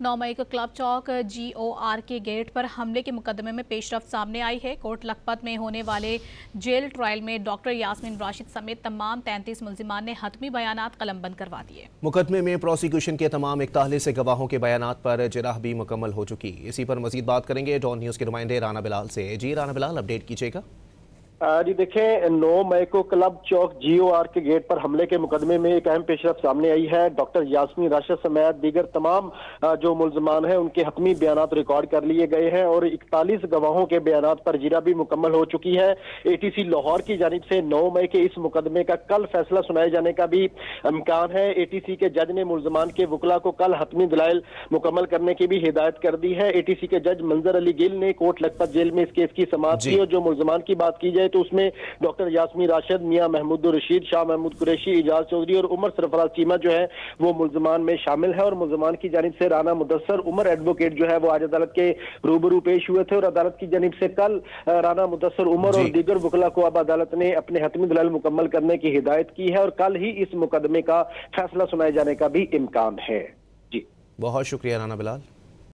9 मई को क्लब चौक GOR के gate पर हमले के मुकदमे में पेशरफ्त सामने आई है। कोर्ट लखपत में होने वाले जेल ट्रायल में डॉक्टर यास्मीन राशिद समेत तमाम 33 मुल्जिमान ने हतमी बयानात कलमबंद करवा दिए। मुकदमे में प्रोसिक्यूशन के तमाम 41 गवाहों के बयानात पर जिरह भी मुकम्मल हो चुकी। इसी पर मजीद बात करेंगे डॉन न्यूज़ के नुमाइंदे राना बिलाल से। जी राना बिलाल, अपडेट कीजिएगा। जी देखें, 9 मई को क्लब चौक GOR के गेट पर हमले के मुकदमे में एक अहम पेशरफ्त सामने आई है। डॉक्टर यास्मीन राशिद समेत दीगर तमाम जो मुल्जमान हैं उनके हतमी बयानात रिकॉर्ड कर लिए गए हैं और 41 गवाहों के बयानात पर जिरा भी मुकम्मल हो चुकी है। ATC लाहौर की जानिब से 9 मई के इस मुकदमे का कल फैसला सुनाए जाने का भी इम्कान है। ATC के जज ने मुल्जमान के वकला को कल हतमी दलाइल मुकम्मल करने की भी हिदायत कर दी है। ATC के जज मंजर अली गिल ने कोट लखपत जेल में इस केस की समाअत की और जो मुल्जमान की बात की जाए तो उसमें डॉक्टर यास्मीन राशिद, मियां महमूद रशीद, शाह महमूद कुरैशी, इजाज चौधरी और उमर सरफराज चीमा जो है वो मुल्जमान में शामिल है। और मुल्जमान की जानिब से राना मुदस्सर उमर एडवोकेट जो है वो आज अदालत के रूबरू पेश हुए थे और अदालत की जानिब से कल राना मुदस्सर उमर और दीगर वकला को अब अदालत ने अपने हतमी दलाइल मुकम्मल करने की हिदायत की है और कल ही इस मुकदमे का फैसला सुनाए जाने का भी इम्कान है। जी बहुत शुक्रिया राना बिलाल।